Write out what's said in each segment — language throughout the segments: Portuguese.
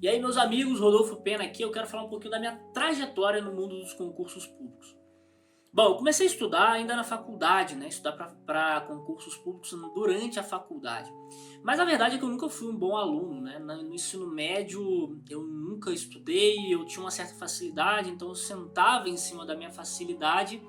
E aí, meus amigos, Rodolfo Pena aqui, eu quero falar um pouquinho da minha trajetória no mundo dos concursos públicos. Bom, eu comecei a estudar ainda na faculdade, né? Estudar para concursos públicos durante a faculdade. Mas a verdade é que eu nunca fui um bom aluno, né? No ensino médio eu nunca estudei, eu tinha uma certa facilidade, então eu sentava em cima da minha facilidade,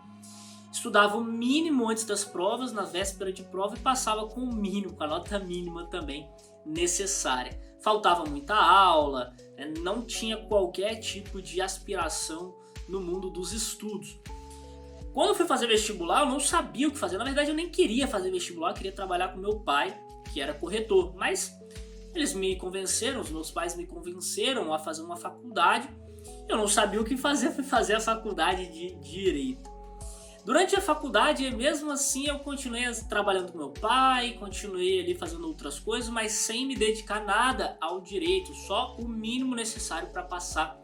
estudava o mínimo antes das provas, na véspera de prova, e passava com o mínimo, com a nota mínima também necessária. Faltava muita aula, né? Não tinha qualquer tipo de aspiração no mundo dos estudos. Quando eu fui fazer vestibular, eu não sabia o que fazer. Na verdade, eu nem queria fazer vestibular, eu queria trabalhar com meu pai, que era corretor. Mas eles me convenceram, os meus pais me convenceram a fazer uma faculdade. Eu não sabia o que fazer, fui fazer a faculdade de Direito. Durante a faculdade, mesmo assim, eu continuei trabalhando com meu pai, continuei ali fazendo outras coisas, mas sem me dedicar nada ao direito, só o mínimo necessário para passar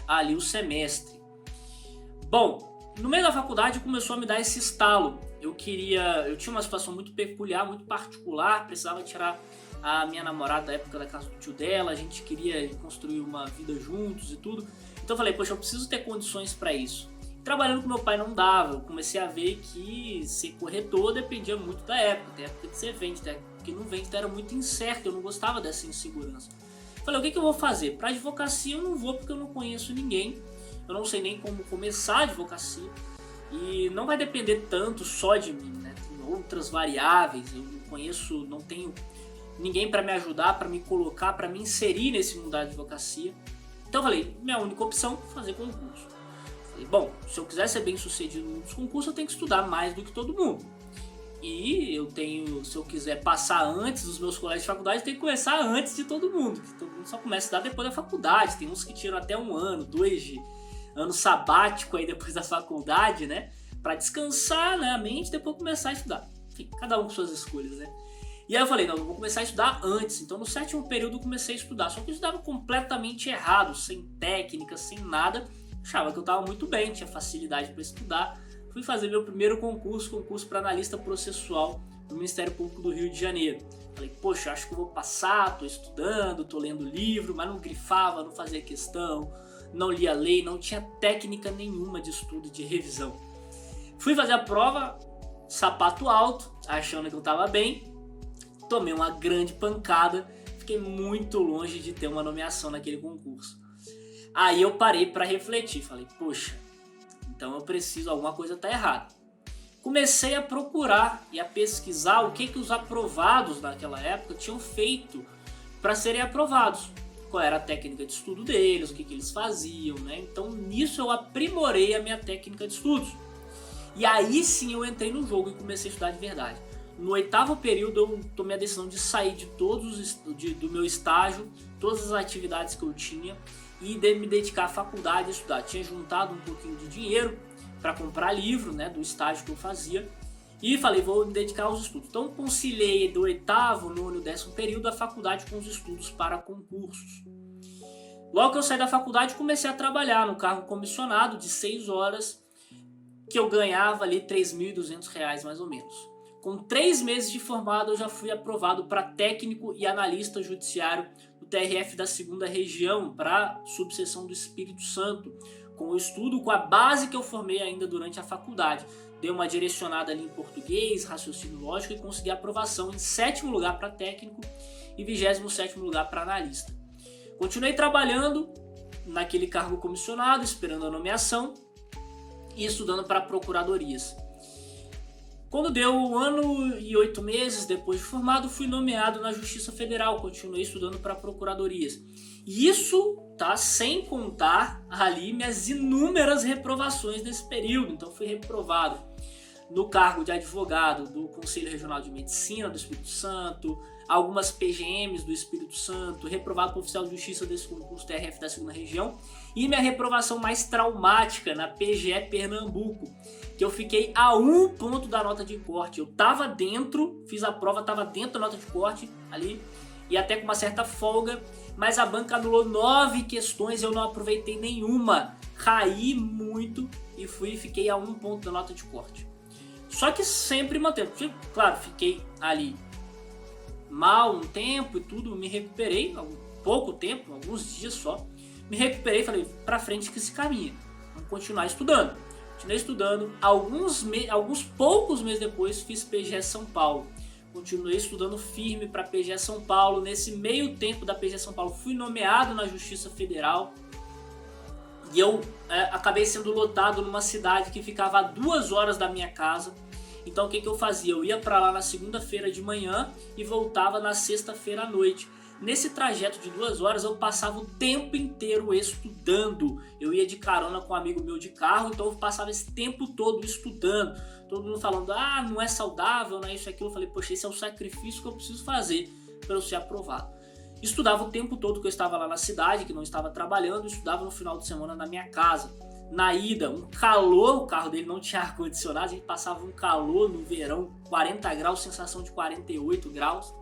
ali o semestre. Bom, no meio da faculdade começou a me dar esse estalo. Eu tinha uma situação muito peculiar, muito particular, precisava tirar a minha namorada da época da casa do tio dela, a gente queria construir uma vida juntos e tudo. Então eu falei, poxa, eu preciso ter condições para isso. Trabalhando com meu pai não dava, eu comecei a ver que ser corretor dependia muito da época. Tem época que você vende, tem época que não vende, então era muito incerto, eu não gostava dessa insegurança. Falei, o que eu vou fazer? Para advocacia eu não vou porque eu não conheço ninguém, eu não sei nem como começar a advocacia e não vai depender tanto só de mim, né? Tem outras variáveis, eu não conheço, não tenho ninguém para me ajudar, para me colocar, para me inserir nesse mundo da advocacia. Então eu falei, minha única opção é fazer concurso. Falei, bom, se eu quiser ser bem sucedido nos concursos, eu tenho que estudar mais do que todo mundo. E se eu quiser passar antes dos meus colegas de faculdade, eu tenho que começar antes de todo mundo. Porque todo mundo só começa a estudar depois da faculdade. Tem uns que tiram até 1 ano, 2 de ano sabático aí depois da faculdade, né? Pra descansar, né, a mente e depois começar a estudar. Enfim, cada um com suas escolhas, né? E aí eu falei, não, eu vou começar a estudar antes. Então no 7º período eu comecei a estudar. Só que eu estudava completamente errado, sem técnica, sem nada. Achava que eu estava muito bem, tinha facilidade para estudar. Fui fazer meu primeiro concurso para analista processual do Ministério Público do Rio de Janeiro. Falei, poxa, acho que eu vou passar, tô estudando, tô lendo livro, mas não grifava, não fazia questão, não lia lei, não tinha técnica nenhuma de estudo e de revisão. Fui fazer a prova, sapato alto, achando que eu estava bem, tomei uma grande pancada, fiquei muito longe de ter uma nomeação naquele concurso. Aí eu parei para refletir, falei, poxa, então eu preciso, alguma coisa tá errada. Comecei a procurar e a pesquisar o que os aprovados naquela época tinham feito para serem aprovados. Qual era a técnica de estudo deles, o que eles faziam, né? Então nisso eu aprimorei a minha técnica de estudos. E aí sim eu entrei no jogo e comecei a estudar de verdade. No 8º período eu tomei a decisão de sair de do meu estágio, todas as atividades que eu tinha, e de me dedicar à faculdade e estudar. Tinha juntado um pouquinho de dinheiro para comprar livro, né, do estágio que eu fazia, e falei, vou me dedicar aos estudos. Então conciliei do 8º, 9º e 10º período a faculdade com os estudos para concursos. Logo que eu saí da faculdade, comecei a trabalhar no cargo comissionado de 6 horas, que eu ganhava ali R$3.200 mais ou menos. Com 3 meses de formado, eu já fui aprovado para técnico e analista judiciário do TRF da 2ª Região, para subseção do Espírito Santo, com o estudo, com a base que eu formei ainda durante a faculdade. Dei uma direcionada ali em português, raciocínio lógico, e consegui aprovação em 7º lugar para técnico e 27º lugar para analista. Continuei trabalhando naquele cargo comissionado, esperando a nomeação e estudando para procuradorias. Quando deu 1 ano e 8 meses depois de formado, fui nomeado na Justiça Federal, continuei estudando para procuradorias. E isso tá sem contar ali minhas inúmeras reprovações nesse período. Então fui reprovado no cargo de advogado do Conselho Regional de Medicina do Espírito Santo, algumas PGMs do Espírito Santo, reprovado para oficial de justiça desse concurso TRF da 2ª Região, e minha reprovação mais traumática na PGE Pernambuco, que eu fiquei a 1 ponto da nota de corte. Eu tava dentro, fiz a prova, tava dentro da nota de corte ali, e até com uma certa folga, mas a banca anulou 9 questões e eu não aproveitei nenhuma. Caí muito e fiquei a 1 ponto da nota de corte. Só que sempre mantendo. Claro, fiquei ali mal um tempo e tudo, me recuperei pouco tempo, alguns dias só, me recuperei e falei, pra frente que se caminha, vamos continuar estudando. Continuei estudando, alguns poucos meses depois fiz PGE São Paulo. Continuei estudando firme para PGE São Paulo. Nesse meio tempo da PGE São Paulo fui nomeado na Justiça Federal. E eu acabei sendo lotado numa cidade que ficava a 2 horas da minha casa. Então o que eu fazia? Eu ia para lá na segunda-feira de manhã e voltava na sexta-feira à noite. Nesse trajeto de 2 horas eu passava o tempo inteiro estudando. Eu ia de carona com um amigo meu de carro, então eu passava esse tempo todo estudando. Todo mundo falando, não é saudável, não é isso, aquilo. Eu falei, poxa, esse é o sacrifício que eu preciso fazer para eu ser aprovado. Estudava o tempo todo que eu estava lá na cidade, que não estava trabalhando, estudava no final de semana na minha casa. Na ida, um calor, o carro dele não tinha ar-condicionado, a gente passava um calor no verão, 40 graus, sensação de 48 graus.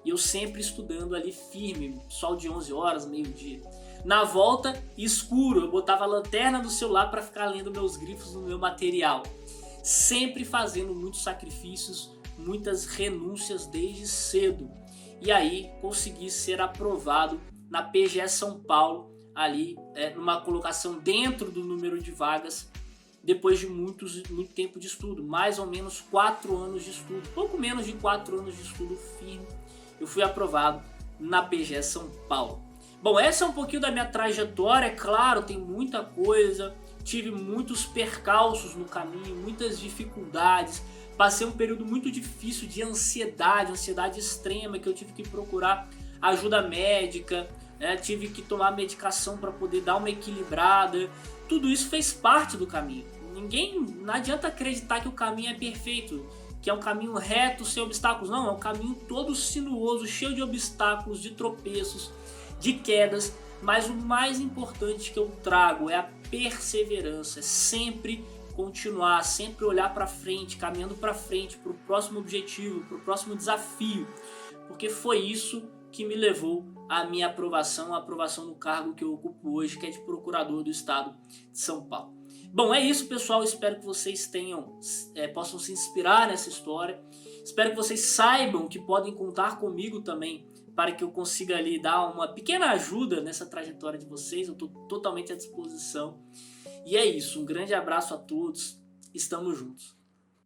E eu sempre estudando ali firme, sol de 11 horas, meio-dia. Na volta, escuro, eu botava a lanterna do celular para ficar lendo meus grifos no meu material. Sempre fazendo muitos sacrifícios, muitas renúncias desde cedo. E aí consegui ser aprovado na PGE São Paulo, ali numa colocação dentro do número de vagas, depois de muito tempo de estudo, mais ou menos 4 anos de estudo, pouco menos de 4 anos de estudo firme. Eu fui aprovado na PGE São Paulo. Bom, essa é um pouquinho da minha trajetória, é claro, tem muita coisa, tive muitos percalços no caminho, muitas dificuldades, passei um período muito difícil de ansiedade extrema, que eu tive que procurar ajuda médica, tive que tomar medicação para poder dar uma equilibrada, tudo isso fez parte do caminho. Não adianta acreditar que o caminho é perfeito, que é um caminho reto, sem obstáculos. Não, é um caminho todo sinuoso, cheio de obstáculos, de tropeços, de quedas. Mas o mais importante que eu trago é a perseverança, é sempre continuar, sempre olhar para frente, caminhando para frente, para o próximo objetivo, para o próximo desafio. Porque foi isso que me levou à minha aprovação, a aprovação no cargo que eu ocupo hoje, que é de Procurador do Estado de São Paulo. Bom, é isso, pessoal. Espero que vocês possam se inspirar nessa história. Espero que vocês saibam que podem contar comigo também para que eu consiga ali dar uma pequena ajuda nessa trajetória de vocês. Eu estou totalmente à disposição. E é isso. Um grande abraço a todos. Estamos juntos.